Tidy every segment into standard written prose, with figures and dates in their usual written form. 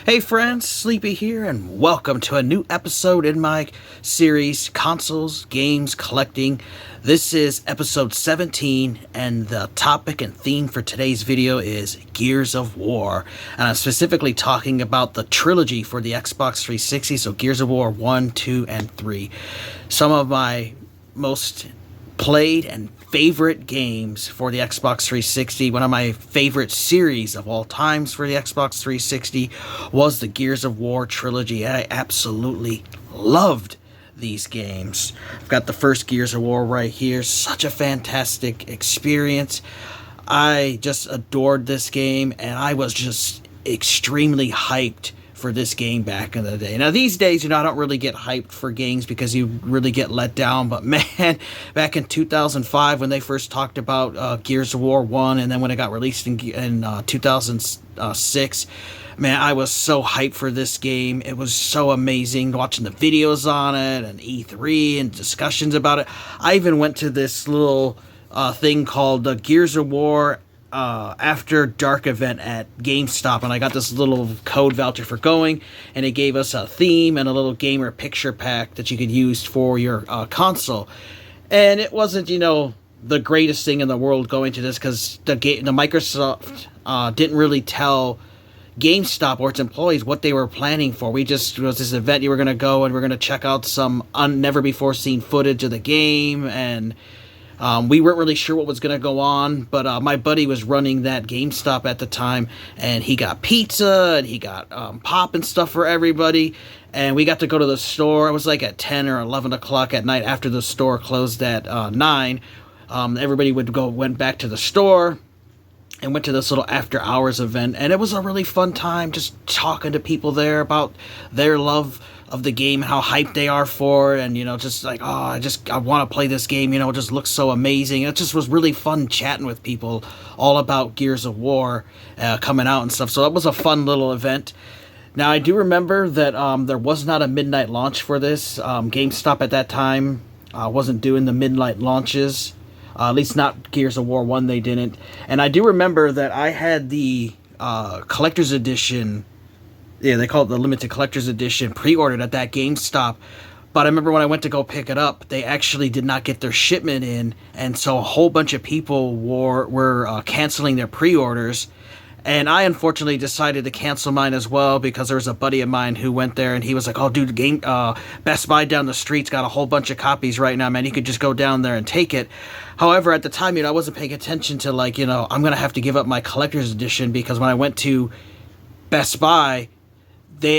Hey friends, Sleepy here, and welcome to a new episode in my series, Consoles, Games, Collecting. This is episode 17, and the topic and theme for today's video is Gears of War. And I'm specifically talking about the trilogy for the Xbox 360, so Gears of War 1, 2, and 3. Some of my most played and favorite games for the Xbox 360. One of my favorite series of all times for the Xbox 360 was the Gears of War trilogy. I absolutely loved these games. I've got the first Gears of War right here. Such a fantastic experience. I just adored this game, and I was just extremely hyped for this game back in the day. Now these days, I don't really get hyped for games because you really get let down, but man, back in 2005 when they first talked about Gears of War 1, and then when it got released in 2006, man, I was so hyped for this game. It was so amazing watching the videos on it and E3 and discussions about it. I even went to this little thing called the Gears of War After Dark event at GameStop, and I got this little code voucher for going, and it gave us a theme and a little gamer picture pack that you could use for your console. And it wasn't, the greatest thing in the world going to this, because the Microsoft didn't really tell GameStop or its employees what they were planning for. It was this event you were going to go and we're going to check out some never before seen footage of the game, and we weren't really sure what was going to go on, but my buddy was running that GameStop at the time, and he got pizza, and he got pop and stuff for everybody, and we got to go to the store. It was like at 10 or 11 o'clock at night after the store closed at 9. Everybody went back to the store and went to this little after-hours event, and it was a really fun time just talking to people there about their love of the game, how hyped they are for it, and just like, I want to play this game, it just looks so amazing. It just was really fun chatting with people all about Gears of War coming out and stuff. So that was a fun little event. Now I do remember that there was not a midnight launch for this. GameStop at that time wasn't doing the midnight launches, at least not Gears of War 1, they didn't. And I do remember that I had the collector's edition. Yeah, they call it the limited collector's edition, pre-ordered at that GameStop. But I remember when I went to go pick it up, they actually did not get their shipment in, and so a whole bunch of people were canceling their pre-orders. And I unfortunately decided to cancel mine as well, because there was a buddy of mine who went there, and he was like, "Oh, dude, Best Buy down the street's got a whole bunch of copies right now, man. You could just go down there and take it." However, at the time, I wasn't paying attention to I'm gonna have to give up my collector's edition, because when I went to Best Buy,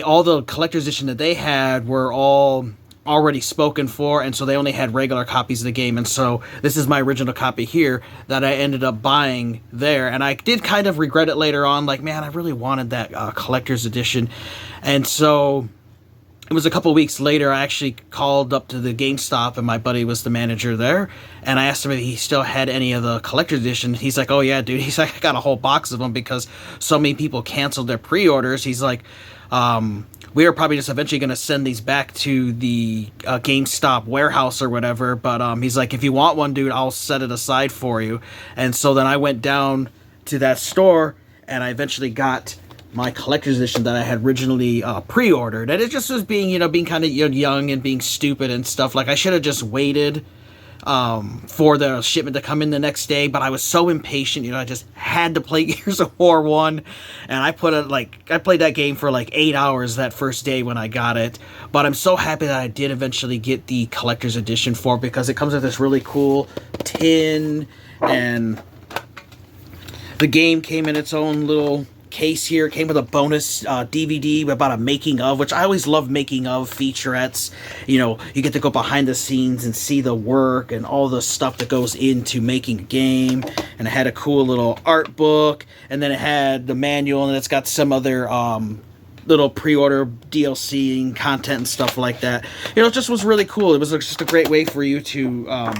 all the collector's edition that they had were all already spoken for, and so they only had regular copies of the game. And so this is my original copy here that I ended up buying there, and I did kind of regret it later on, like, man, I really wanted that collector's edition. And so it was a couple weeks later, I actually called up to the GameStop, and my buddy was the manager there, and I asked him if he still had any of the collector's edition. He's like, "Oh yeah, dude." He's like, "I got a whole box of them because so many people canceled their pre-orders." He's like, we are probably just eventually going to send these back to the GameStop warehouse or whatever, but he's like, "If you want one, dude, I'll set it aside for you." And so then I went down to that store, and I eventually got my collector's edition that I had originally pre-ordered. And it just was being kind of young and being stupid and stuff. Like, I should have just waited for the shipment to come in the next day, but I was so impatient. I just had to play Gears of War 1, and I played that game for 8 hours that first day when I got it. But I'm so happy that I did eventually get the collector's edition for it, because it comes with this really cool tin, and the game came in its own little case here. It came with a bonus DVD about a making of, which I always love making of featurettes. You get to go behind the scenes and see the work and all the stuff that goes into making a game. And it had a cool little art book, and then it had the manual, and it's got some other little pre-order DLC and content and stuff like that. It just was really cool. It was just a great way for you to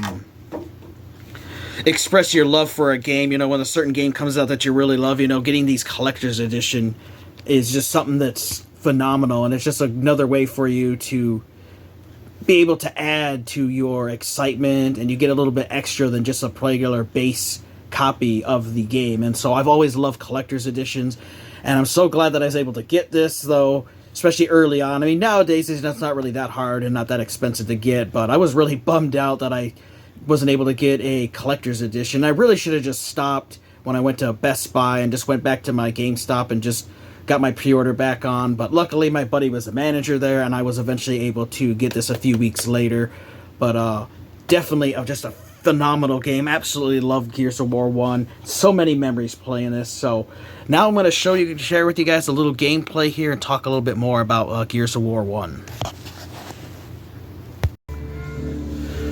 express your love for a game. When a certain game comes out that you really love, getting these collector's edition is just something that's phenomenal, and it's just another way for you to be able to add to your excitement, and you get a little bit extra than just a regular base copy of the game. And so I've always loved collector's editions, And I'm so glad that I was able to get this, though, especially early on. I mean, nowadays it's not really that hard and not that expensive to get, but I was really bummed out that I wasn't able to get a collector's edition. I really should have just stopped when I went to Best Buy and just went back to my GameStop and just got my pre-order back on. But luckily my buddy was the manager there, and I was eventually able to get this a few weeks later. But definitely just a phenomenal game. Absolutely loved Gears of War 1. So many memories playing this. So now I'm going to share with you guys a little gameplay here and talk a little bit more about Gears of War 1.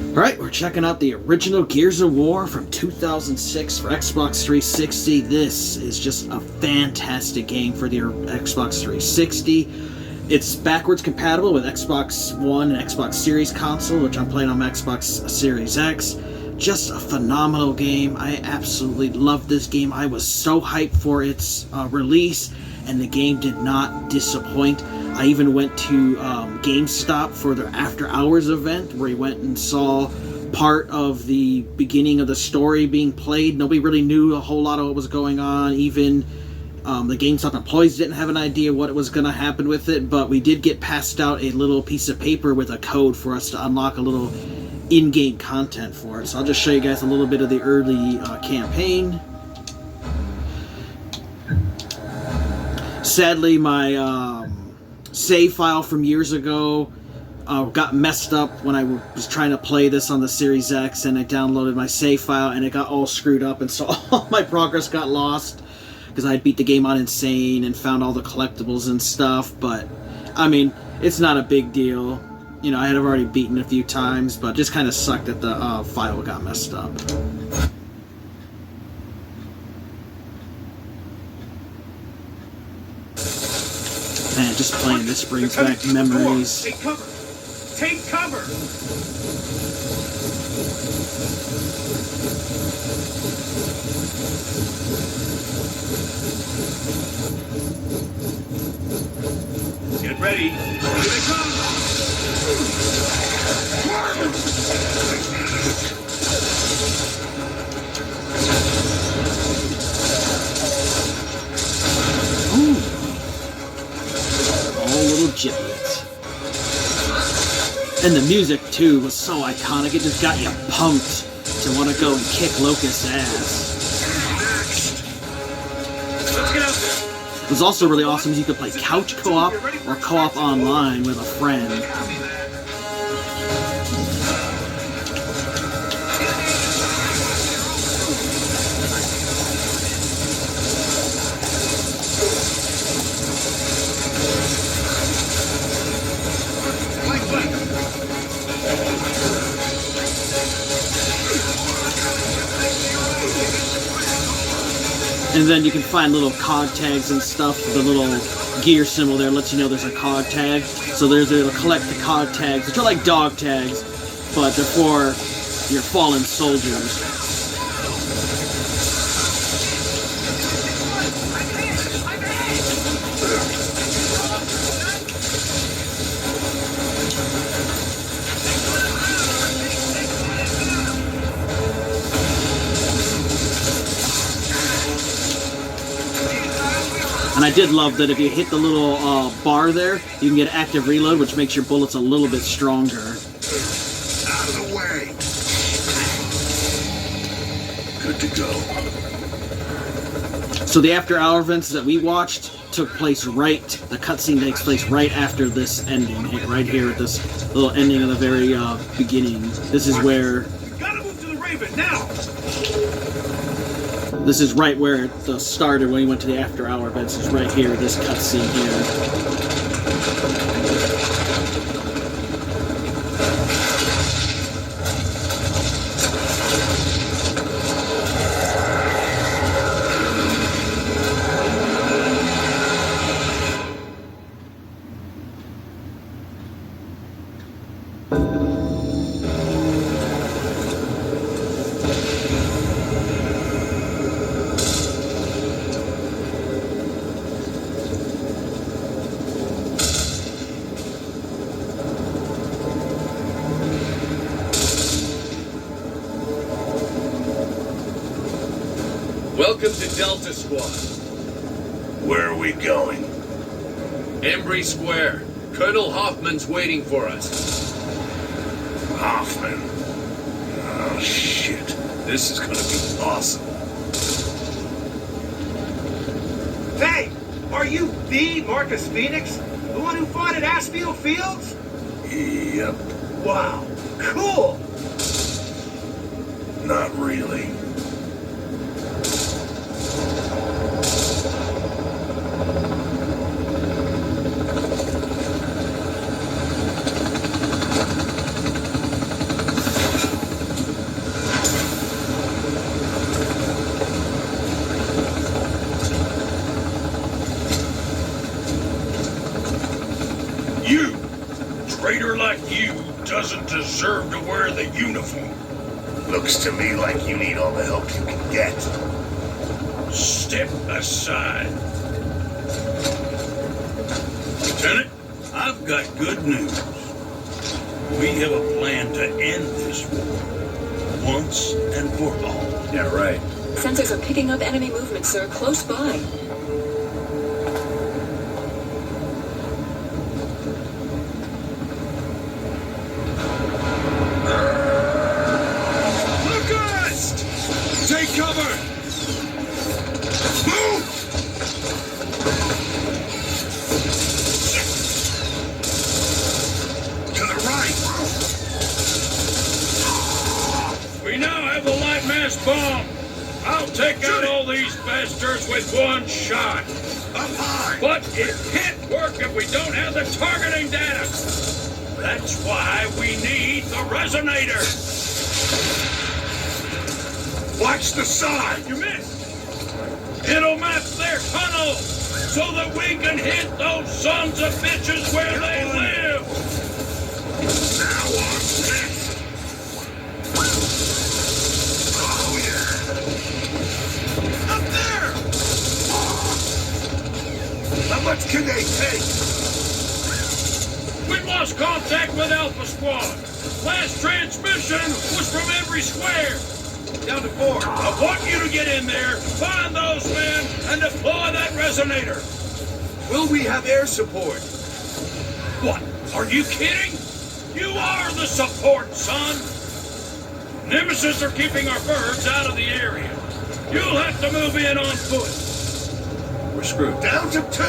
Alright, we're checking out the original Gears of War from 2006 for Xbox 360. This is just a fantastic game for the Xbox 360. It's backwards compatible with Xbox One and Xbox Series console, which I'm playing on my Xbox Series X. Just a phenomenal game. I absolutely love this game. I was so hyped for its release, and the game did not disappoint. I even went to GameStop for their After Hours event, where we went and saw part of the beginning of the story being played. Nobody really knew a whole lot of what was going on. Even the GameStop employees didn't have an idea what was going to happen with it, but we did get passed out a little piece of paper with a code for us to unlock a little in-game content for it. So I'll just show you guys a little bit of the early campaign. Sadly, my save file from years ago got messed up when I was trying to play this on the Series X, and I downloaded my save file and it got all screwed up, and so all my progress got lost because I had beat the game on Insane and found all the collectibles and stuff. But I mean, it's not a big deal. You know, I had already beaten a few times, but just kind of sucked that the file got messed up. Man, just playing this brings back memories. Take cover! Take cover! Get ready! Here they come! Ooh. All little giblets. And the music too was so iconic. It just got you pumped to want to go and kick Locust's ass. Let's get out there! It was also really awesome is you could play couch co-op or co-op online with a friend. And then you can find little cog tags and stuff. The little gear symbol there lets you know there's a cog tag. So it'll collect the cog tags, which are like dog tags, but they're for your fallen soldiers. And I did love that if you hit the little bar there, you can get active reload, which makes your bullets a little bit stronger. Out of the way! Good to go. So the after hour events that we watched took place the cutscene takes place right after this ending, right here at this little ending of the very beginning. This is where... You gotta move to the Raven, now! This is right where it started when we went to the after hour events. It's right here, this cutscene here. Welcome to Delta Squad. Where are we going? Embry Square. Colonel Hoffman's waiting for us. Hoffman. Oh, shit. This is gonna be awesome. Hey! Are you the Marcus Phoenix? The one who fought at Aspfield Fields? Yep. Wow. Cool! Not really. You! Traitor like you doesn't deserve to wear the uniform. Looks to me like you need all the help you can get. Step aside. Lieutenant, I've got good news. We have a plan to end this war. Once and for all. Yeah, right. Sensors are picking up enemy movement, sir, close by. Take cover! Move! To the right! We now have the light mass bomb. I'll take out all these bastards with one shot. Up high! But it can't work if we don't have the targeting data. That's why we need the resonator. Watch the side! You missed. It'll map their tunnel so that we can hit those sons of bitches where they live. Now on this! Oh yeah! Up there! How much can they take? We've lost contact with Alpha Squad. Last transmission was from Embry Square. Down to 4. I want you to get in there, find those men, and deploy that resonator. Will we have air support? What? Are you kidding? You are the support, son. Nemesis are keeping our birds out of the area. You'll have to move in on foot. We're screwed. Down to 2!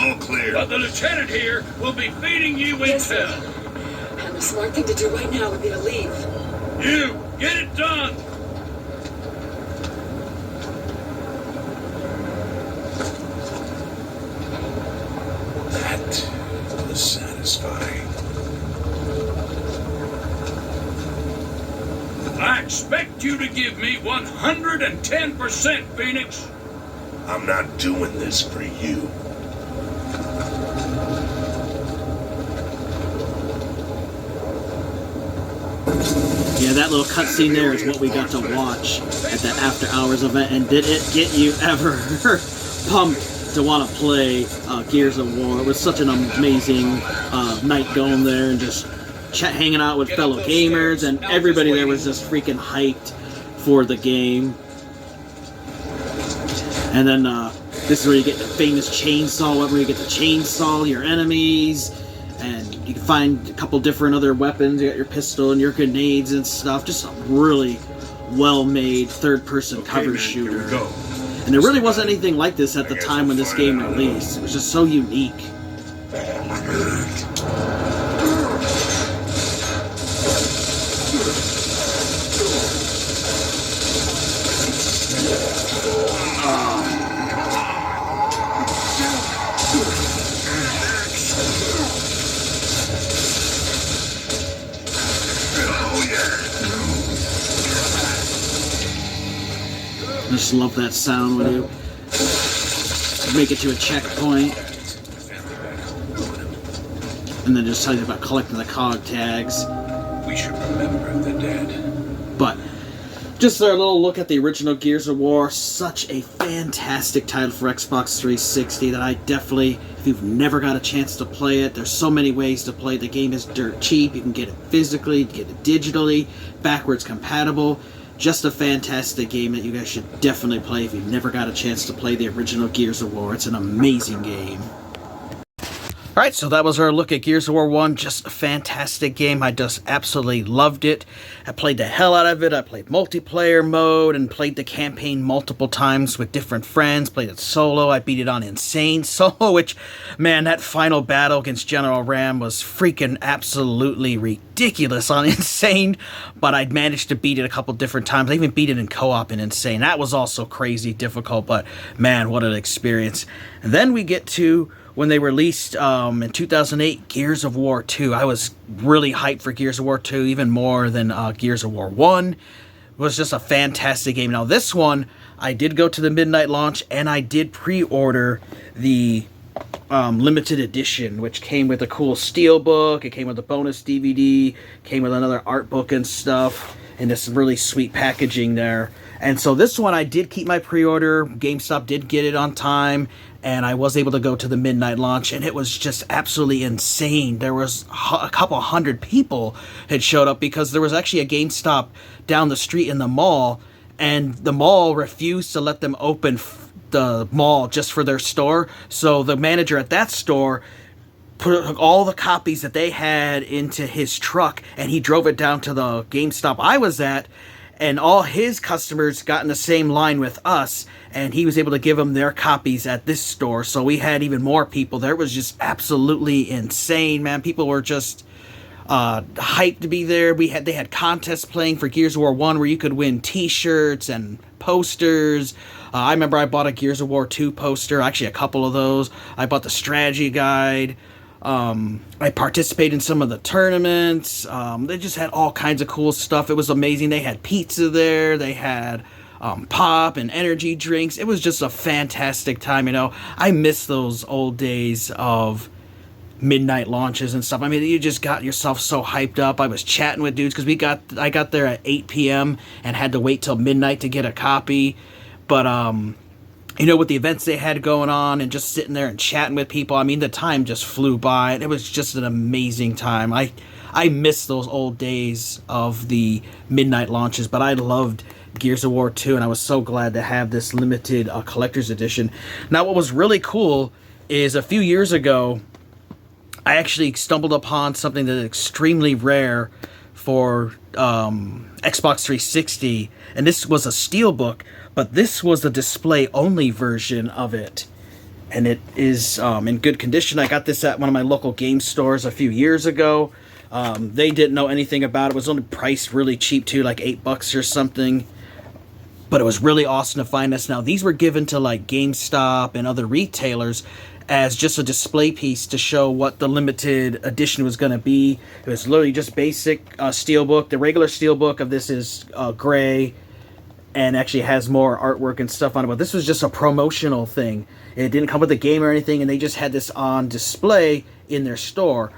All clear. But the lieutenant here will be feeding you Yes, sir. intel. And the smart thing to do right now would be to leave. You, get it done. That was satisfying. I expect you to give me 110%, Phoenix. I'm not doing this for you. Yeah, that little cutscene there is what we got to watch at that after hours event. And did it get you ever pumped to want to play Gears of War? It was such an amazing night going there and just hanging out with fellow gamers, and everybody there was just freaking hyped for the game. And then this is where you get the famous chainsaw, where you get to chainsaw your enemies. And you can find a couple different other weapons. You got your pistol and your grenades and stuff. Just a really well-made third-person cover shooter. Go. And there really wasn't anything like this at the time when this game released. It was just so unique. I just love that sound when you make it to a checkpoint. And then just tell you about collecting the cog tags. We should remember the dead. But just a little look at the original Gears of War. Such a fantastic title for Xbox 360 that I definitely, if you've never got a chance to play it, there's so many ways to play. The game is dirt cheap. You can get it physically, you can get it digitally, backwards compatible. Just a fantastic game that you guys should definitely play if you've never got a chance to play the original Gears of War. It's an amazing game. Alright, so that was our look at Gears of War 1. Just a fantastic game. I just absolutely loved it. I played the hell out of it. I played multiplayer mode and played the campaign multiple times with different friends. Played it solo. I beat it on Insane Solo, which, man, that final battle against General Ram was freaking absolutely ridiculous on Insane. But I managed to beat it a couple different times. I even beat it in co-op in Insane. That was also crazy difficult, but man, what an experience. And then we get to when they released in 2008 Gears of War 2. I was really hyped for Gears of War 2, even more than Gears of War 1. It was just a fantastic game. Now this one, I did go to the midnight launch, and I did pre-order the limited edition, which came with a cool steelbook. It came with a bonus DVD, came with another art book and stuff, and this really sweet packaging there. And so this one, I did keep my pre-order. GameStop did get it on time, and I was able to go to the midnight launch, and it was just absolutely insane. There was a couple hundred people had showed up because there was actually a GameStop down the street in the mall, and the mall refused to let them open the mall just for their store. So the manager at that store put all the copies that they had into his truck, and he drove it down to the GameStop I was at, and all his customers got in the same line with us, and he was able to give them their copies at this store. So we had even more people there. It was just absolutely insane, man. People were just hyped to be there. They had contests playing for Gears of War 1 where you could win t-shirts and posters. I remember I bought a Gears of War 2 poster, actually a couple of those. I bought the strategy guide. I participated in some of the tournaments. They just had all kinds of cool stuff. It was amazing. They had pizza there. They had pop and energy drinks. It was just a fantastic time, you know. I miss those old days of midnight launches and stuff. I mean, you just got yourself so hyped up. I was chatting with dudes because I got there at 8 p.m. and had to wait till midnight to get a copy. But you know, with the events they had going on and just sitting there and chatting with people, I mean, the time just flew by, and it was just an amazing time. I miss those old days of the midnight launches, but I loved Gears of War 2, and I was so glad to have this limited collector's edition. Now, what was really cool is a few years ago, I actually stumbled upon something that is extremely rare for Xbox 360, and this was a steelbook, but this was the display-only version of it, and it is in good condition. I got this at one of my local game stores a few years ago. They didn't know anything about it. It was only priced really cheap too, like $8 or something. But it was really awesome to find this. Now, these were given to like GameStop and other retailers as just a display piece to show what the limited edition was going to be. It was literally just basic steelbook. The regular steelbook of this is gray and actually has more artwork and stuff on it. But this was just a promotional thing. It didn't come with a game or anything, and they just had this on display in their store.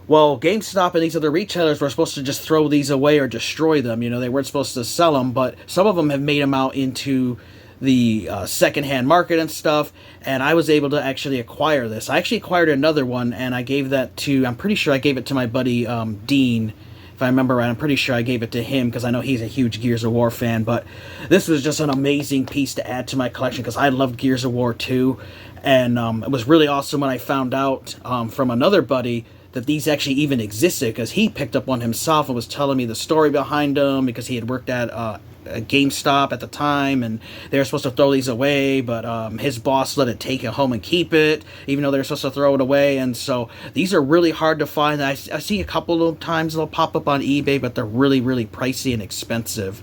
Well, GameStop and these other retailers were supposed to just throw these away or destroy them. You know, they weren't supposed to sell them, but some of them have made them out into the secondhand market and stuff, and I was able to actually acquire this. I actually acquired another one, and I gave that to, I'm pretty sure I gave it to my buddy Dean. If I remember right, I'm pretty sure I gave it to him because I know he's a huge Gears of War fan. But this was just an amazing piece to add to my collection because I loved Gears of War 2. And it was really awesome when I found out from another buddy that these actually even existed, because he picked up one himself and was telling me the story behind them because he had worked at a GameStop at the time, and they were supposed to throw these away, but his boss let it take it home and keep it, even though they were supposed to throw it away. And so these are really hard to find. I see a couple of times they'll pop up on eBay, but they're really, really pricey and expensive.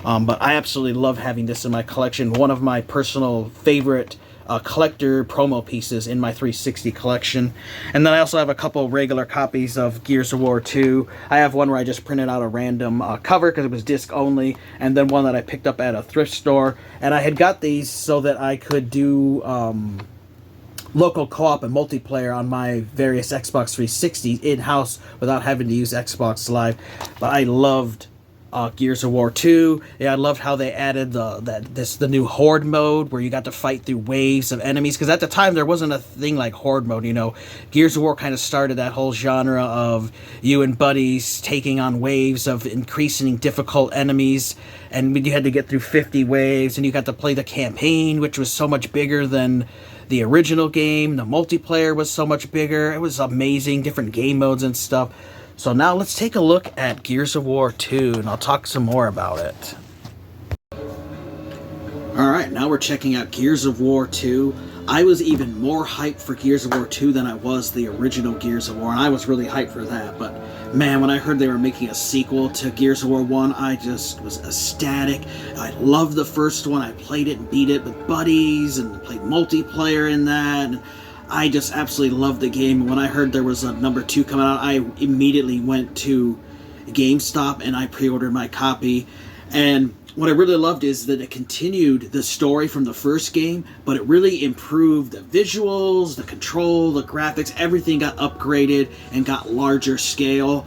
But I absolutely love having this in my collection. One of my personal favorite collector promo pieces in my 360 collection. And then I also have a couple regular copies of Gears of War 2. I have one where I just printed out a random cover because it was disc only, and then one that I picked up at a thrift store. And I had got these so that I could do local co-op and multiplayer on my various Xbox 360s in-house without having to use Xbox Live. But I loved Gears of War 2. Yeah, I loved how they added the new Horde mode where you got to fight through waves of enemies. Because at the time there wasn't a thing like Horde mode. You know, Gears of War kind of started that whole genre of you and buddies taking on waves of increasing difficult enemies, and you had to get through 50 waves, and you got to play the campaign, which was so much bigger than the original game. The multiplayer was so much bigger. It was amazing, different game modes and stuff. So now let's take a look at Gears of War 2, and I'll talk some more about it. Alright, now we're checking out Gears of War 2. I was even more hyped for Gears of War 2 than I was the original Gears of War, and I was really hyped for that. But man, when I heard they were making a sequel to Gears of War 1, I just was ecstatic. I loved the first one. I played it and beat it with buddies, and played multiplayer in that. And I just absolutely loved the game. When I heard there was a number 2 coming out, I immediately went to GameStop and I pre-ordered my copy. And what I really loved is that it continued the story from the first game, but it really improved the visuals, the control, the graphics. Everything got upgraded and got larger scale.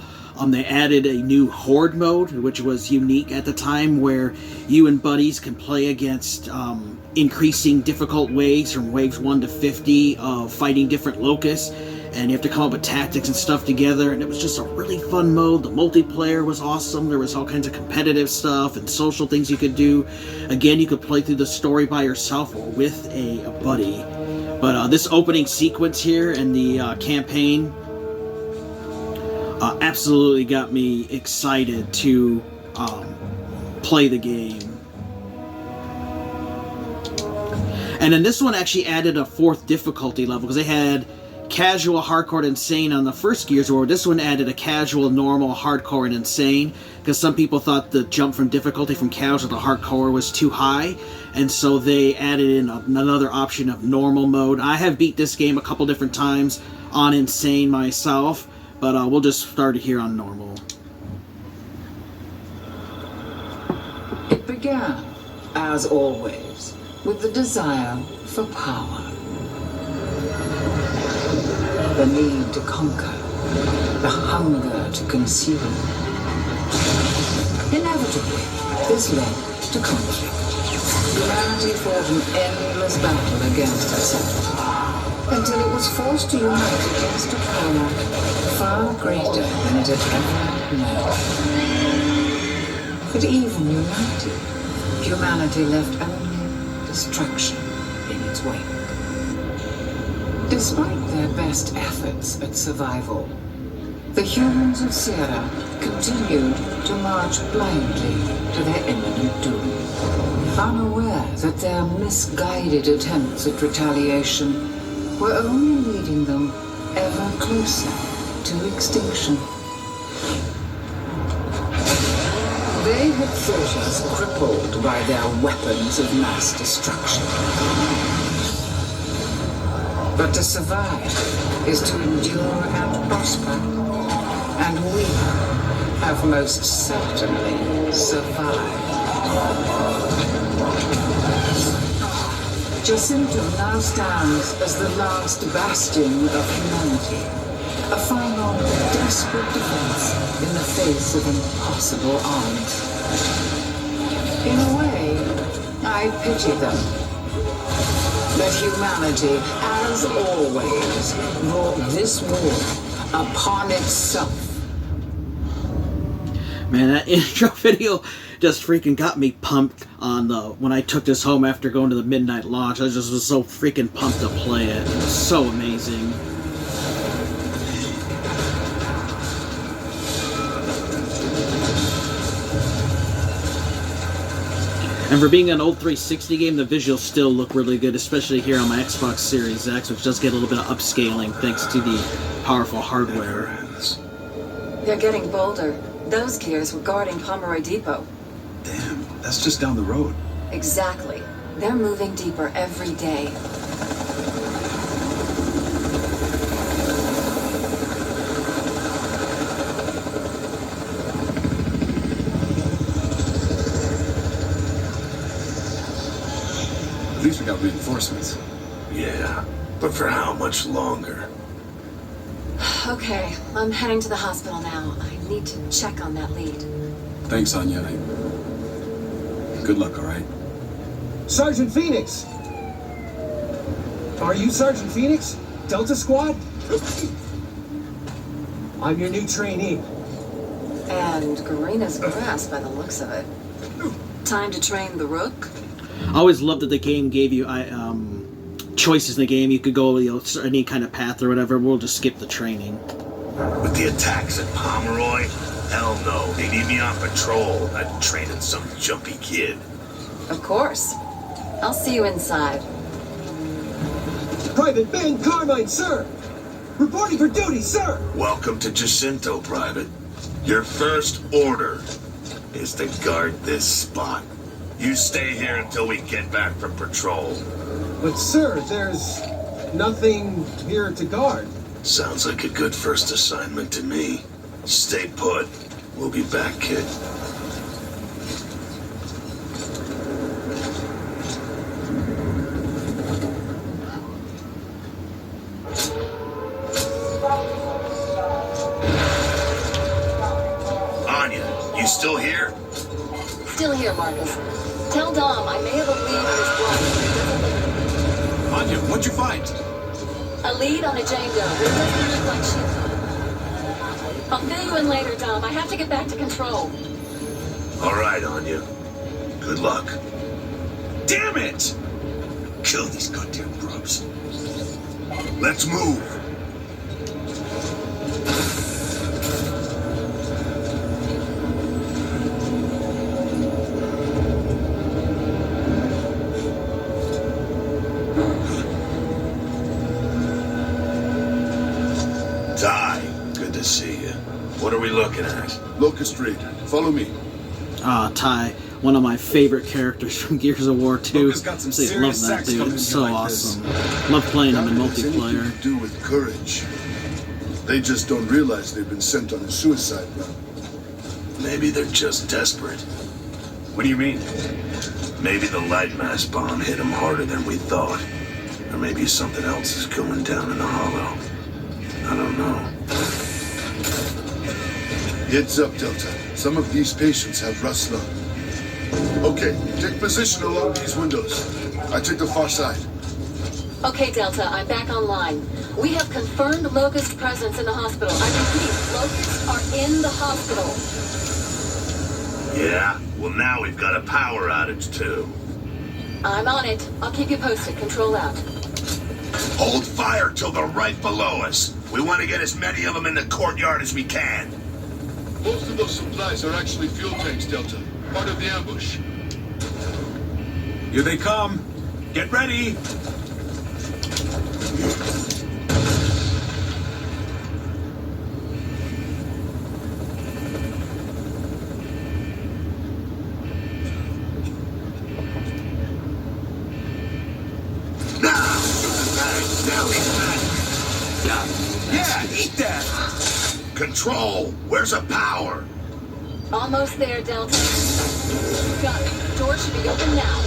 They added a new Horde mode, which was unique at the time, where you and buddies can play against increasing difficult waves from waves 1 to 50 of fighting different locusts, and you have to come up with tactics and stuff together, and it was just a really fun mode. The multiplayer was awesome. There was all kinds of competitive stuff and social things you could do. Again, you could play through the story by yourself or with a buddy. But this opening sequence here in the campaign absolutely got me excited to play the game. And then this one actually added a 4th difficulty level, because they had casual, hardcore, and insane on the first Gears of War. This one added a casual, normal, hardcore, and insane, because some people thought the jump from difficulty from casual to hardcore was too high, and so they added in another option of normal mode. I have beat this game a couple different times on insane myself, but we'll just start it here on normal. It began, as always, with the desire for power. The need to conquer, the hunger to consume. Inevitably, this led to conflict. Humanity fought an endless battle against itself, until it was forced to unite against a power far greater than it had ever known. But even united, humanity left only destruction in its wake. Despite their best efforts at survival, the humans of Sierra continued to march blindly to their imminent doom, unaware that their misguided attempts at retaliation were only leading them ever closer to extinction. They had thought us crippled by their weapons of mass destruction. But to survive is to endure and prosper, and we have most certainly survived. Jacinto now stands as the last bastion of humanity, a final desperate defense in the face of impossible odds. In a way, I pity them. But humanity, as always, brought this war upon itself. Man, that intro video just freaking got me pumped on when I took this home after going to the midnight launch. I just was so freaking pumped to play it. It was so amazing. And for being an old 360 game, the visuals still look really good, especially here on my Xbox Series X, which does get a little bit of upscaling thanks to the powerful hardware. They're getting bolder. Those gears were guarding Pomeroy Depot. Damn, that's just down the road. Exactly. They're moving deeper every day. At least we got reinforcements. Yeah, but for how much longer? Okay, I'm heading to the hospital now. I need to check on that lead. Thanks, Anya. Good luck, all right? Sergeant Phoenix! Are you Sergeant Phoenix? Delta Squad? I'm your new trainee. And green as grass by the looks of it. Time to train the Rook? I always loved that the game gave you choices in the game. You could go any kind of path or whatever. We'll just skip the training. With the attacks at Pomeroy? Hell no. They need me on patrol, not training some jumpy kid. Of course. I'll see you inside. Private Ben Carmine, sir! Reporting for duty, sir! Welcome to Jacinto, Private. Your first order is to guard this spot. You stay here until we get back from patrol. But sir, there's nothing here to guard. Sounds like a good first assignment to me. Stay put. We'll be back, kid. Anya, you still here? Still here, Marcus. Tell Dom I may have a lead on his blood. Anya, what'd you find? A lead on a Django, but it doesn't look like shit. I'll fill you in later, Dom. I have to get back to control. All right, Anya. Good luck. Damn it! Kill these goddamn grubs. Let's move. Ty, good to see you. What are we looking at? Locust Raid. Follow me. Ty, one of my favorite characters from Gears of War 2. Locust got some I love serious that sex dude. coming It's to so like awesome. Love playing him in multiplayer. To do with courage. They just don't realize they've been sent on a suicide run. Maybe they're just desperate. What do you mean? Maybe the light mass bomb hit them harder than we thought. Or maybe something else is going down in the hollow. I don't know. Heads up, Delta. Some of these patients have rust lung. Okay, take position along these windows. I take the far side. Okay, Delta, I'm back online. We have confirmed Locust presence in the hospital. I repeat, Locusts are in the hospital. Yeah? Well, now we've got a power outage, too. I'm on it. I'll keep you posted. Control out. Hold fire till they're right below us. We want to get as many of them in the courtyard as we can. Most of those supplies are actually fuel tanks, Delta. Part of the ambush. Here they come. Get ready. Yeah, eat that. Control, where's the power? Almost there, Delta. Got it. Door should be open now.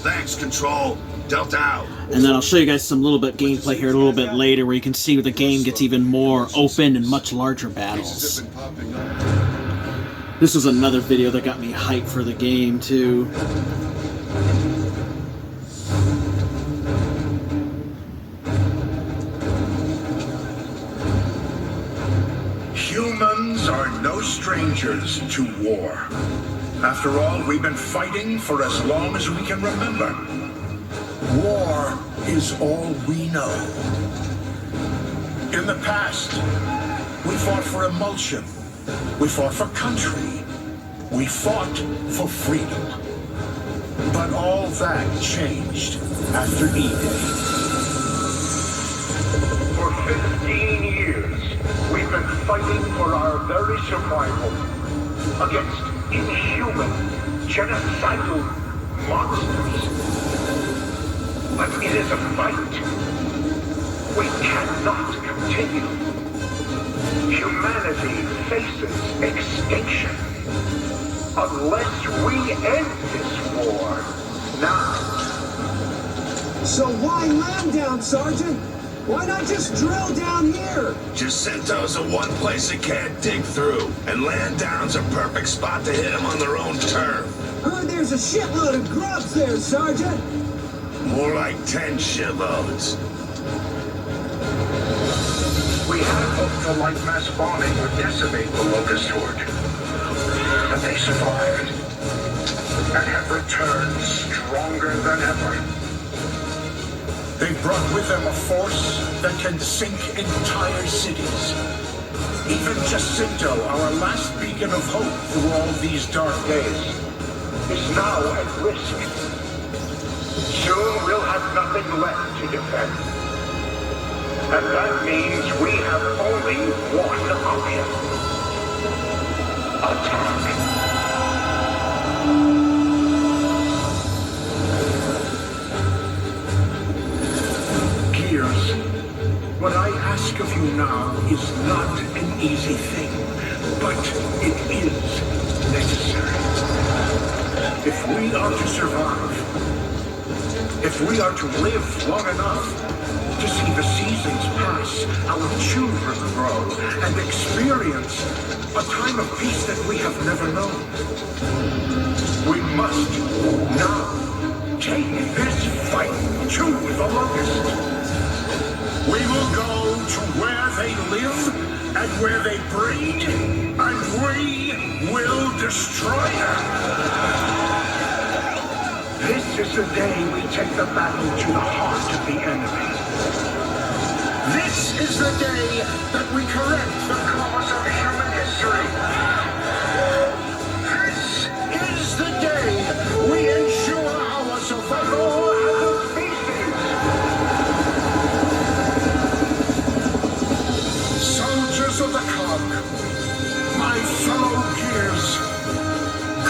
Thanks, Control. Delta out. And then I'll show you guys some little bit gameplay here a little bit later where you can see the game gets even more open and much larger battles. This was another video that got me hyped for the game too. Humans are no strangers to war. After all, we've been fighting for as long as we can remember. War is all we know. In the past, we fought for emulsion. We fought for country. We fought for freedom. But all that changed after E-Day. For 15 years, we've been fighting for our very survival against inhuman, genocidal monsters. But it is a fight we cannot continue. Humanity faces extinction unless we end this war now. So why lamb down, Sergeant? Why not just drill down here? Jacinto's the one place they can't dig through, and land down's a perfect spot to hit them on their own turf. Heard there's a shitload of grubs there, Sergeant. More like 10 shitloads. We had hoped the light mass bombing would decimate the locust horde. But they survived. And have returned stronger than ever. They brought with them a force that can sink entire cities. Even Jacinto, our last beacon of hope through all these dark days, is now at risk. Soon we'll have nothing left to defend. And that means we have only one option. Attack. Gears, what I ask of you now is not an easy thing, but it is necessary. If we are to survive, if we are to live long enough to see the seasons pass, our children grow, and experience a time of peace that we have never known, we must now take this fight to the locust. We will go to where they live and where they breed, and we will destroy them. This is the day we take the battle to the heart of the enemy. This is the day that we correct the cause of human history. This is the day we ensure our survival as a species. Soldiers of the cog, my fellow gears,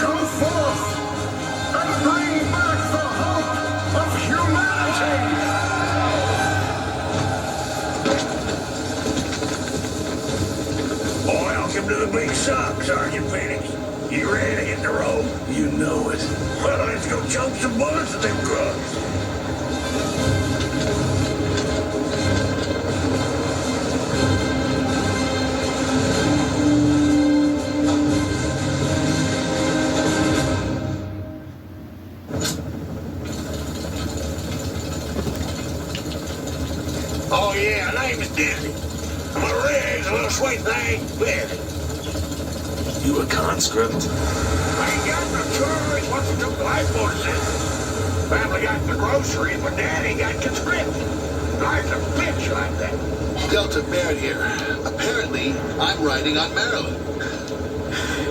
come forth and bring back the hope of humanity! Welcome to the big suck, Sergeant Phoenix. You ready to hit the road? You know it. Well, let's go choke some bullets at them grubs. Oh yeah, my name is Dizzy. My rig's a little sweet thing, Betty. You a conscript? I ain't got no choice. What's the took the lifeboats in? Family got the groceries, but Daddy got conscripted. Life's a bitch like that. Delta Baird here. Apparently, I'm riding on Maryland.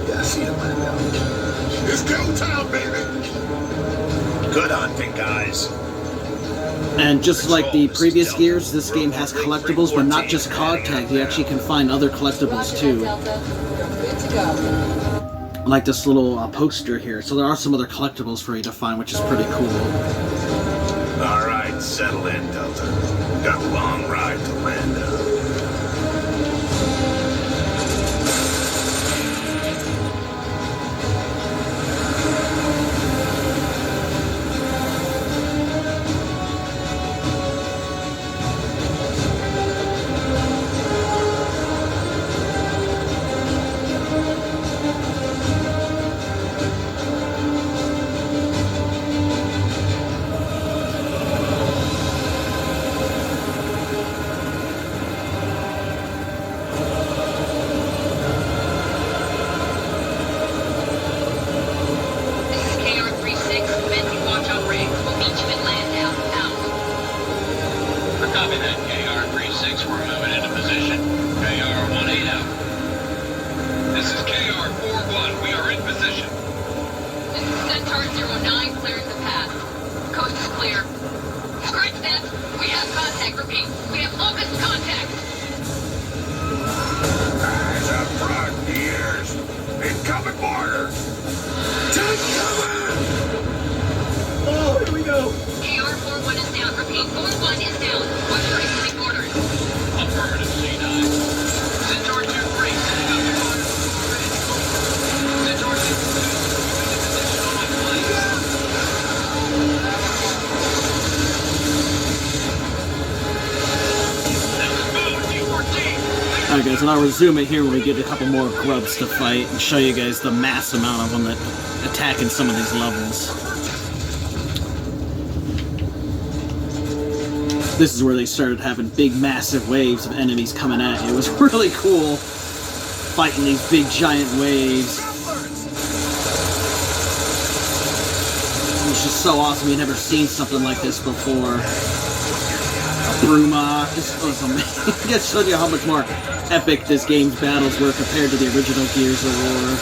Yeah, I see him right now. It's go time, baby. Good hunting, guys. And just like the previous Gears, this game has collectibles, but not just card tags. You actually can find other collectibles too. Good to go. Like this little poster here. So there are some other collectibles for you to find, which is pretty cool. All right, settle in, Delta. Got a long ride to Lando. Alright guys, and I'll resume it here when we get a couple more grubs to fight and show you guys the mass amount of them that attack in some of these levels. This is where they started having big massive waves of enemies coming at you. It was really cool fighting these big giant waves. It was just so awesome. You'd never seen something like this before. Bruma, this was amazing. It just showed you how much more epic this game's battles were compared to the original Gears of War.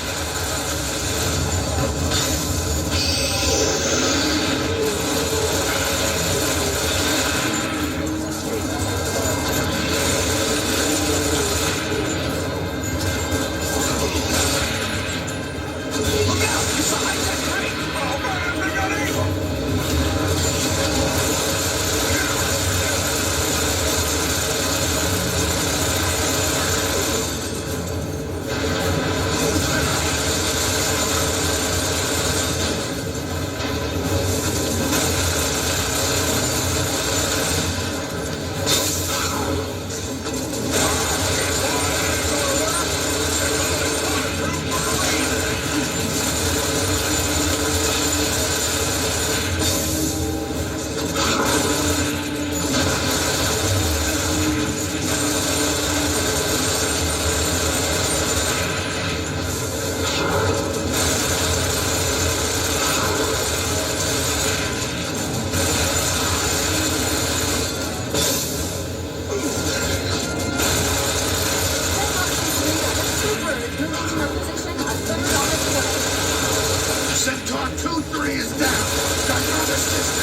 Centaur 2-3 is down. Got no assistance.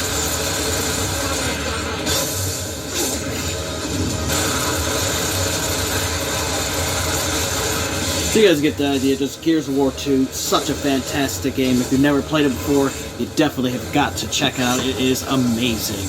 So you guys get the idea. Just Gears of War 2, such a fantastic game. If you've never played it before, you definitely have got to check it out. It is amazing.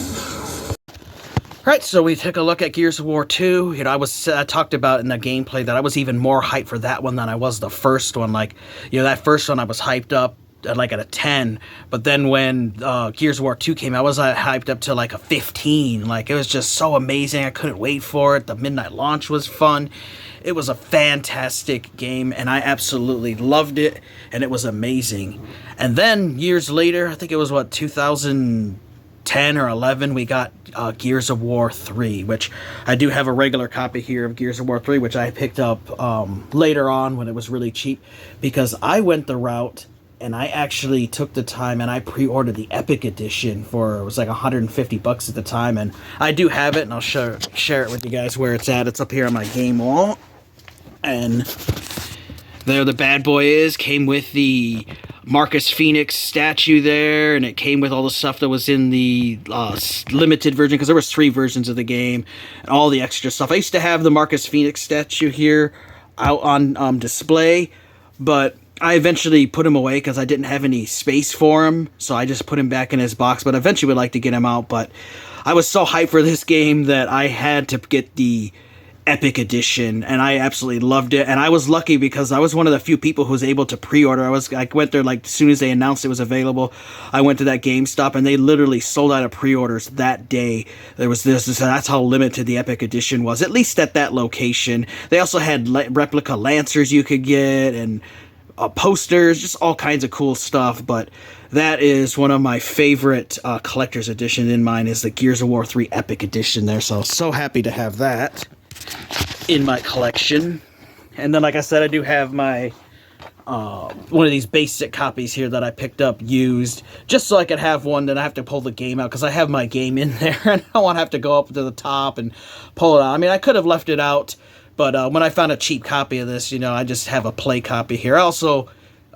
Alright, so we took a look at Gears of War 2. You know, I talked about in the gameplay that I was even more hyped for that one than I was the first one. Like, you know, that first one I was hyped up like at a 10, but then when Gears of War 2 came out, I was hyped up to like a 15. Like, it was just so amazing. I couldn't wait for it. The midnight launch was fun. It was a fantastic game, and I absolutely loved it, and it was amazing. And then years later, I think it was, what, 2010 or 11, we got Gears of War 3, which I do have a regular copy here of Gears of War 3, which I picked up later on when it was really cheap, because I went the route and I actually took the time and I pre-ordered the Epic Edition for, it was like $150 at the time, and I do have it, and I'll share it with you guys where it's at. It's up here on my game wall, and there the bad boy is. Came with the Marcus Phoenix statue there, and it came with all the stuff that was in the limited version, because there was 3 versions of the game, and all the extra stuff. I used to have the Marcus Phoenix statue here out on display, but I eventually put him away because I didn't have any space for him, so I just put him back in his box, but eventually would like to get him out. But I was so hyped for this game that I had to get the Epic Edition, and I absolutely loved it. And I was lucky because I was one of the few people who was able to pre-order. I went there like as soon as they announced it was available. I went to that GameStop, and they literally sold out of pre-orders that day. There was this, that's how limited the Epic Edition was, at least at that location. They also had replica Lancers you could get, and posters, just all kinds of cool stuff. But that is one of my favorite collector's edition in mine, is the Gears of War 3 Epic Edition there. So happy to have that in my collection. And then, like I said, I do have my one of these basic copies here that I picked up used, just so I could have one. Then I have to pull the game out because I have my game in there, and I don't want to have to go up to the top and pull it out. I mean, I could have left it out, but when I found a cheap copy of this, you know, I just have a play copy here. I also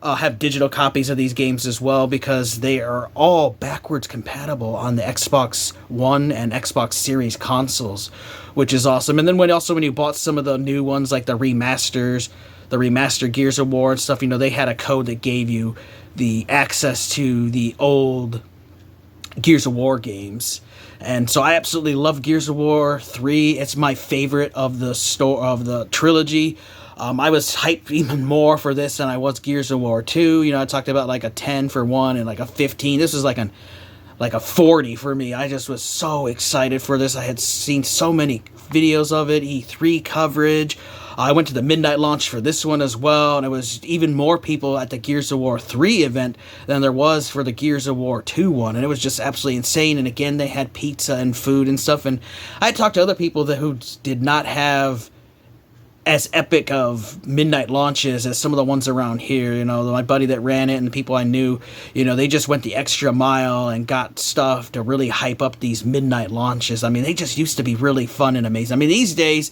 have digital copies of these games as well, because they are all backwards compatible on the Xbox One and Xbox Series consoles, which is awesome. And then when you bought some of the new ones, like the remastered Gears of War and stuff, you know, they had a code that gave you the access to the old Gears of War games. And so I absolutely love Gears of War 3. It's my favorite of the trilogy. I was hyped even more for this than I was Gears of War 2. You know, I talked about like a 10 for one and like a 15. This is like like a 40 for me. I just was so excited for this. I had seen so many videos of it, E3 coverage. I went to the midnight launch for this one as well, and it was even more people at the Gears of War 3 event than there was for the Gears of War 2 one, and it was just absolutely insane. And again, they had pizza and food and stuff, and I talked to other people who did not have as epic of midnight launches as some of the ones around here. You know, my buddy that ran it and the people I knew, you know, they just went the extra mile and got stuff to really hype up these midnight launches. I mean, they just used to be really fun and amazing. I mean, these days,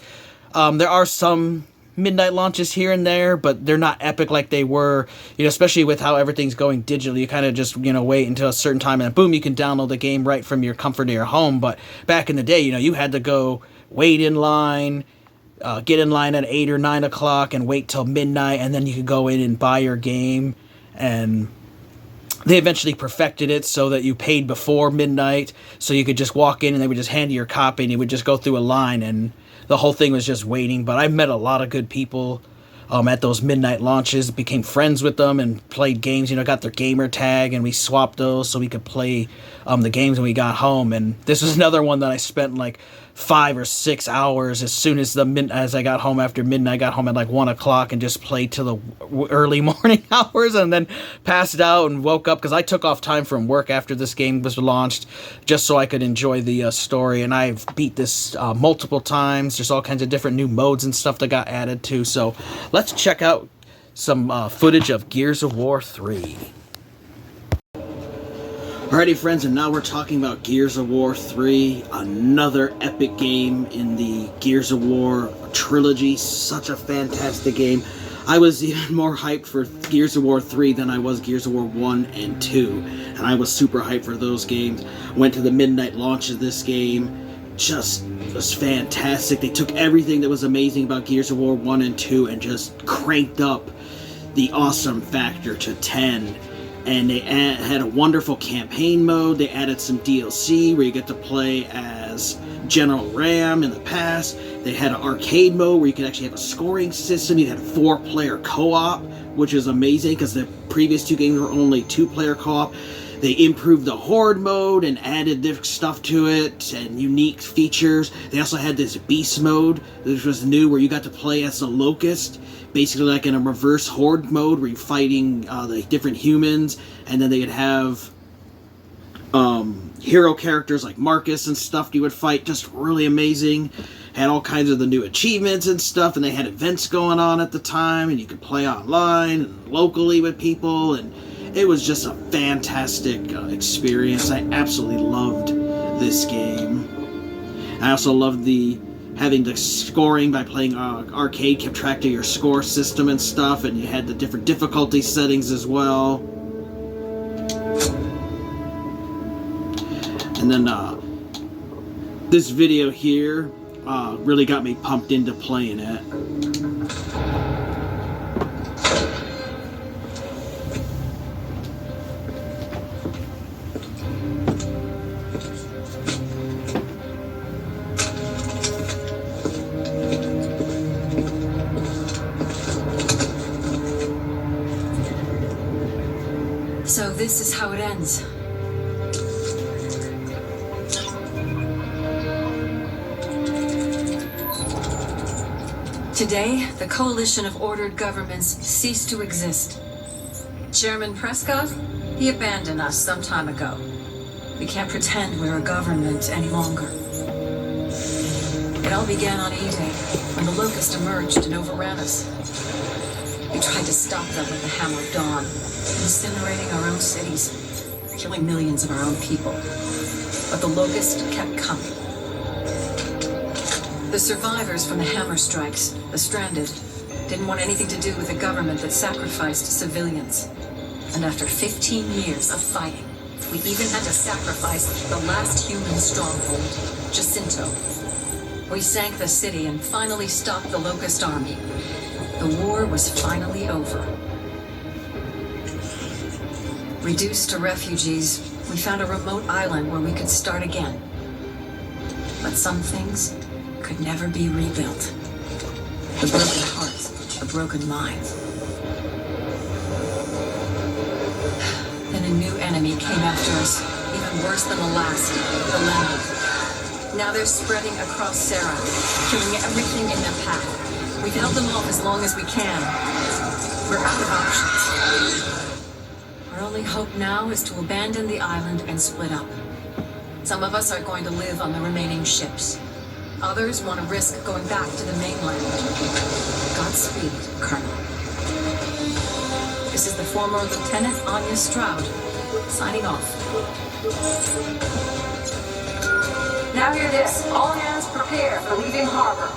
there are some midnight launches here and there, but they're not epic like they were, you know, especially with how everything's going digitally. You kind of just, you know, wait until a certain time and boom, you can download the game right from your comfort of your home. But back in the day, you know, you had to go wait in line, get in line at 8 or 9 o'clock and wait till midnight, and then you could go in and buy your game. And they eventually perfected it so that you paid before midnight, so you could just walk in and they would just hand you your copy and you would just go through a line and the whole thing was just waiting. But I met a lot of good people at those midnight launches, became friends with them and played games, you know, got their Gamertag and we swapped those so we could play the games when we got home. And this was another one that I spent like 5 or 6 hours as soon as as I got home after midnight. I got home at like 1 o'clock and just played till the early morning hours and then passed out and woke up because I took off time from work after this game was launched just so I could enjoy the story. And I've beat this multiple times. There's all kinds of different new modes and stuff that got added too. So let's check out some footage of Gears of War 3. Alrighty friends, and now we're talking about Gears of War 3, another epic game in the Gears of War trilogy. Such a fantastic game. I was even more hyped for Gears of War 3 than I was Gears of War 1 and 2, and I was super hyped for those games. Went to the midnight launch of this game, just was fantastic. They took everything that was amazing about Gears of War 1 and 2 and just cranked up the awesome factor to 10. And they had a wonderful campaign mode. They added some DLC where you get to play as General Ram in the past. They had an arcade mode where you could actually have a scoring system. You had a 4-player co-op, which is amazing because the previous 2 games were only 2-player co-op. They improved the Horde mode and added different stuff to it and unique features. They also had this Beast mode, which was new, where you got to play as the Locust, basically like in a reverse Horde mode where you're fighting the different humans, and then they would have hero characters like Marcus and stuff you would fight. Just really amazing. Had all kinds of the new achievements and stuff, and they had events going on at the time, and you could play online and locally with people, and it was just a fantastic experience. I absolutely loved this game. I also loved having the scoring by playing arcade, kept track of your score system and stuff, and you had the different difficulty settings as well. And then this video here really got me pumped into playing it. So this is how it ends. Today, the coalition of ordered governments ceased to exist. Chairman Prescott, he abandoned us some time ago. We can't pretend we're a government any longer. It all began on E-Day, when the Locust emerged and overran us. We tried to stop them with the Hammer of Dawn, incinerating our own cities, killing millions of our own people. But the Locust kept coming. The survivors from the Hammer strikes, the stranded, didn't want anything to do with a government that sacrificed civilians. And after 15 years of fighting, we even had to sacrifice the last human stronghold, Jacinto. We sank the city and finally stopped the Locust army. The war was finally over. Reduced to refugees, we found a remote island where we could start again. But some things could never be rebuilt. The broken hearts, the broken minds. Then a new enemy came after us, even even worse than the last, the Lambent. Now they're spreading across Sarah, killing everything in their path. We've held them off as long as we can. We're out of options. Our only hope now is to abandon the island and split up. Some of us are going to live on the remaining ships. Others want to risk going back to the mainland. Godspeed, Colonel. This is the former Lieutenant Anya Stroud, signing off. Now hear this. All hands prepare for leaving harbor.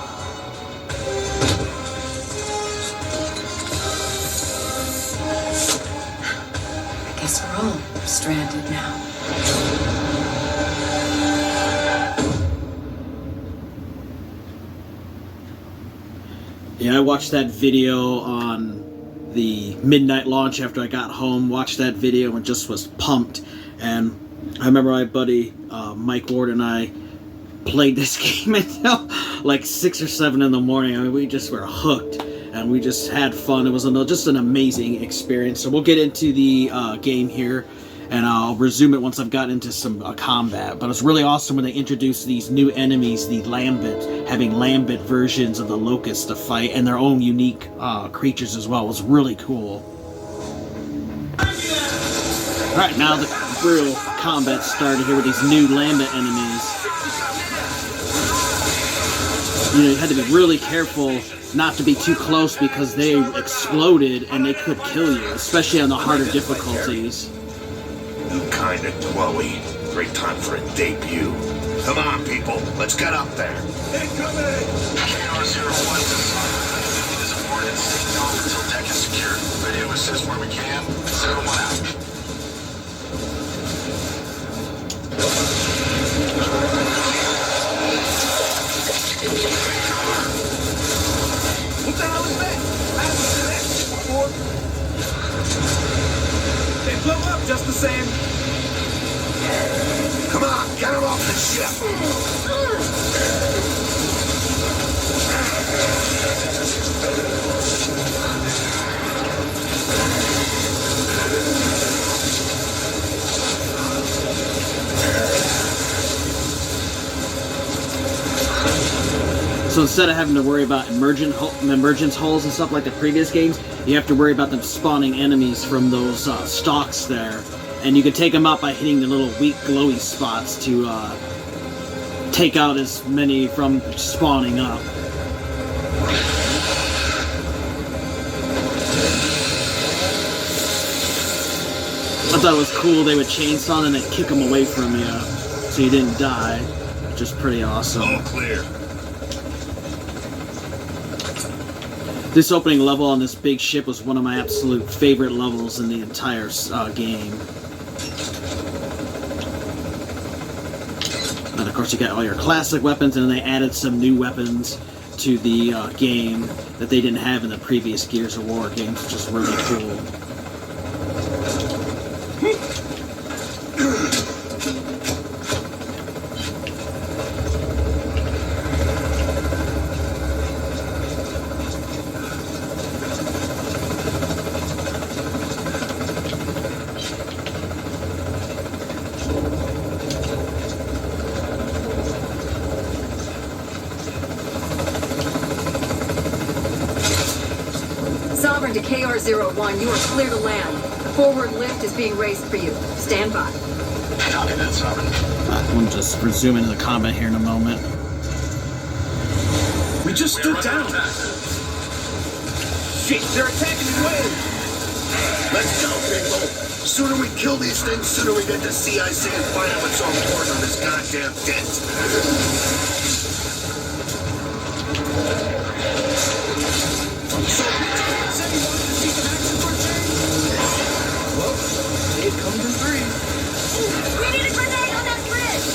I guess we're all stranded now. Yeah, I watched that video on the midnight launch after I got home, watched that video and just was pumped. And I remember my buddy Mike Ward and I played this game until like 6 or 7 in the morning. I mean, we just were hooked and we just had fun. It was just an amazing experience. So we'll get into the game here and I'll resume it once I've gotten into some combat. But it's really awesome when they introduced these new enemies, the Lambent, having Lambent versions of the Locusts to fight, and their own unique creatures as well. It was really cool. Alright, now the real combat started here with these new Lambent enemies. You know, you had to be really careful not to be too close because they exploded and they could kill you, especially on the harder difficulties. New kind of glowy. Great time for a debut. Come on, people. Let's get up there. Incoming! KR-01 to Sun. It is aboard and staying off until deck is secured. Radio assist where we can. 01 out. What the hell is that? I haven't seen that shit before. They blow up just the same. Come on, get him off the ship. So instead of having to worry about emergence holes and stuff like the previous games, you have to worry about them spawning enemies from those stalks there. And you can take them out by hitting the little weak glowy spots to take out as many from spawning up. I thought it was cool they would chainsaw and then kick them away from you so you didn't die, which is pretty awesome. All clear. This opening level on this big ship was one of my absolute favorite levels in the entire game. And of course you got all your classic weapons, and then they added some new weapons to the game that they didn't have in the previous Gears of War games, which is really cool. To KR-01, you are clear to land. The forward lift is being raised for you. Stand by. Copy that, Sovereign. We'll just resume into the combat here in a moment. We just stood down. Shit, they're attacking in waves. Let's go, people. The sooner we kill these things, the sooner we get to CIC and find out what's so important on this goddamn dent. It comes in 3. We need a grenade on that bridge!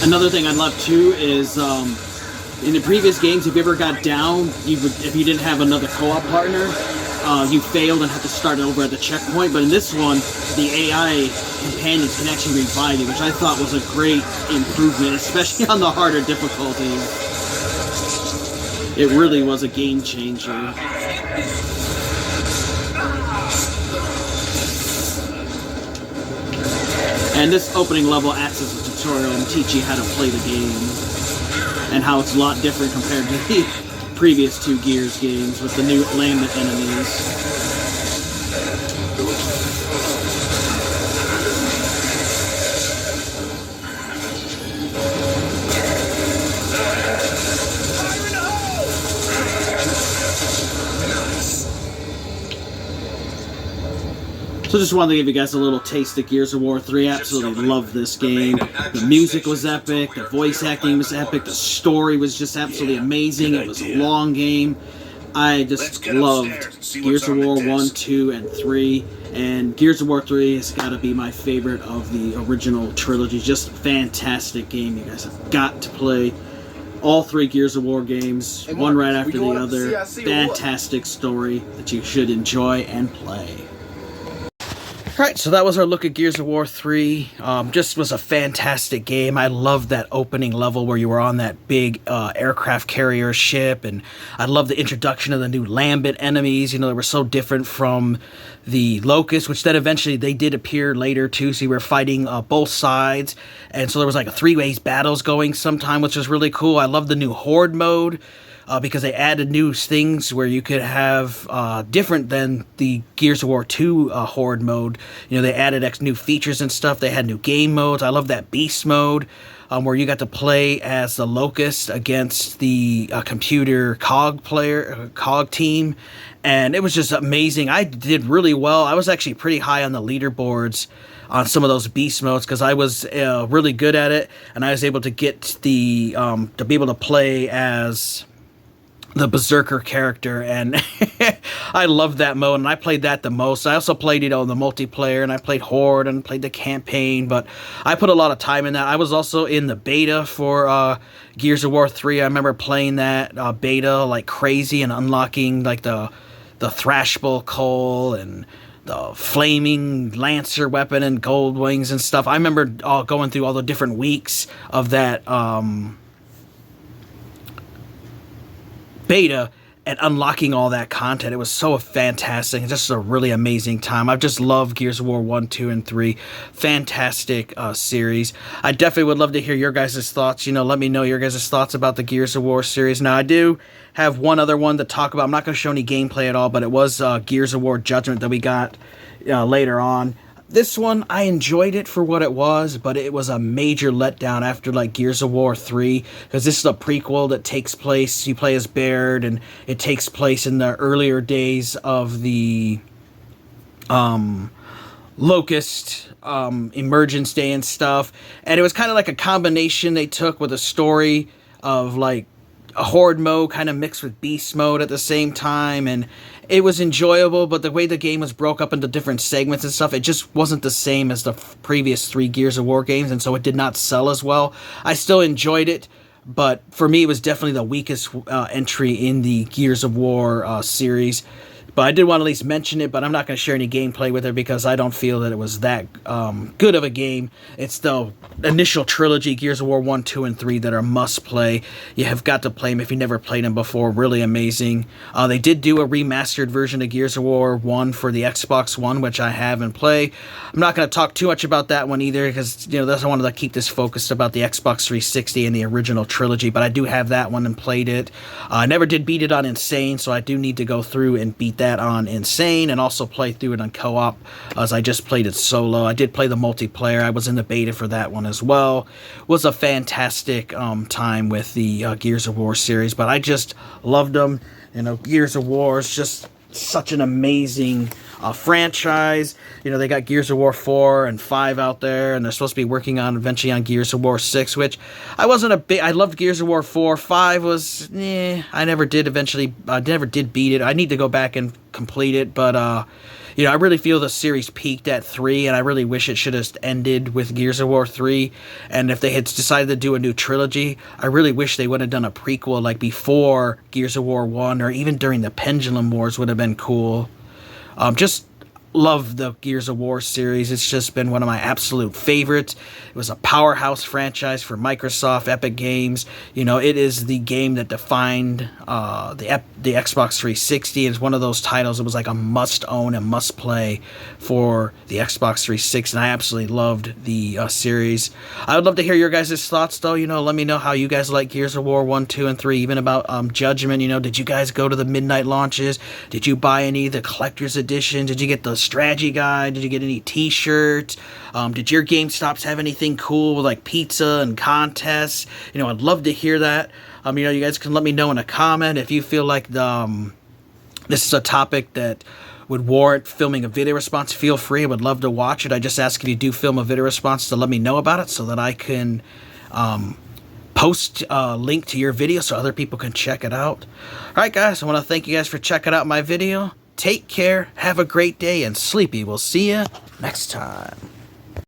Another thing I love too is in the previous games, if you ever got down, if you didn't have another co-op partner, you failed and had to start over at the checkpoint. But in this one, the AI companions can actually revive you, which I thought was a great improvement, especially on the harder difficulties. It really was a game changer. And this opening level acts as a tutorial and teach you how to play the game, and how it's a lot different compared to the previous 2 Gears games with the new Lambent enemies. So just wanted to give you guys a little taste of Gears of War 3. Absolutely love this game. The music was epic, the voice acting was epic, the story was just absolutely amazing. It was a long game. I just loved Gears of War 1, 2, and 3. And Gears of War 3 has got to be my favorite of the original trilogy. Just a fantastic game. You guys have got to play all 3 Gears of War games, one right after the other. Fantastic story that you should enjoy and play. Alright, so that was our look at Gears of War 3. Just was a fantastic game. I loved that opening level where you were on that big aircraft carrier ship, and I loved the introduction of the new Lambent enemies. You know, they were so different from the Locust, which then eventually they did appear later too, so you were fighting both sides, and so there was like a 3-way battles going sometime, which was really cool. I love the new Horde mode. Because they added new things where you could have, different than the Gears of War 2 Horde mode. You know, they added new features and stuff. They had new game modes. I love that Beast mode, where you got to play as the Locust against the computer COG team. And it was just amazing. I did really well. I was actually pretty high on the leaderboards on some of those beast modes because I was really good at it. And I was able to get the, to be able to play as the Berserker character, and I loved that mode, and I played that the most. I also played, you know, the multiplayer, and I played Horde, and played the campaign, but I put a lot of time in that. I was also in the beta for Gears of War 3. I remember playing that beta like crazy and unlocking like the Thrashbull Coal and the Flaming Lancer weapon and Gold Wings and stuff. I remember going through all the different weeks of that beta and unlocking all that content. It was so fantastic. It's just a really amazing time. I've just loved Gears of War 1, 2, and 3. Fantastic series. I definitely would love to hear your guys' thoughts. You know, let me know your guys' thoughts about the Gears of War series. Now, I do have one other one to talk about. I'm not going to show any gameplay at all, but it was Gears of War Judgment that we got later on. This one, I enjoyed it for what it was, but it was a major letdown after, like, Gears of War 3, because this is a prequel that takes place, you play as Baird, and it takes place in the earlier days of the Locust Emergence Day and stuff, and it was kind of like a combination they took with a story of, like, a Horde mode kind of mixed with Beast mode at the same time, and it was enjoyable, but the way the game was broke up into different segments and stuff, it just wasn't the same as the previous 3 Gears of War games, and so it did not sell as well. I still enjoyed it, but for me, it was definitely the weakest entry in the Gears of War series. But I did want to at least mention it, but I'm not going to share any gameplay with it because I don't feel that it was that good of a game. It's the initial trilogy, Gears of War 1, 2, and 3, that are must-play. You have got to play them if you never played them before. Really amazing. They did do a remastered version of Gears of War 1 for the Xbox One, which I have and play. I'm not going to talk too much about that one either because, you know, I wanted to keep this focused about the Xbox 360 and the original trilogy, but I do have that one and played it. I never did beat it on Insane, so I do need to go through and beat that on Insane and also play through it on co-op as I just played it solo. I did play the multiplayer. I was in the beta for that one as well. It was a fantastic time with the Gears of War series, but I just loved them. You know, Gears of War is just such an amazing franchise. You know, they got Gears of War 4 and 5 out there, and they're supposed to be working on eventually on Gears of War 6, which I wasn't a big... I loved Gears of War 4. 5 was... I never did beat it. I need to go back and complete it, but you know, I really feel the series peaked at 3, and I really wish it should have ended with Gears of War 3. And if they had decided to do a new trilogy, I really wish they would have done a prequel like before Gears of War 1, or even during the Pendulum Wars would have been cool. Just love the Gears of War series. It's just been one of my absolute favorites. It was a powerhouse franchise for Microsoft, Epic Games. You know, it is the game that defined the Xbox 360. It's one of those titles. It was like a must-own and must-play for the Xbox 360, and I absolutely loved the series. I would love to hear your guys' thoughts, though. You know, let me know how you guys like Gears of War 1, 2, and 3, even about Judgment. You know, did you guys go to the midnight launches? Did you buy any of the collector's edition? Did you get the strategy guide? Did you get any t-shirts? Did your GameStops have anything cool with like pizza and contests? You know, I'd love to hear that. You know, you guys can let me know in a comment if you feel like this is a topic that would warrant filming a video response. Feel free. I would love to watch it. I just ask if you do film a video response to let me know about it so that I can post a link to your video so other people can check it out. Alright guys, I want to thank you guys for checking out my video. Take care, have a great day, and Sleepy, we'll see you next time.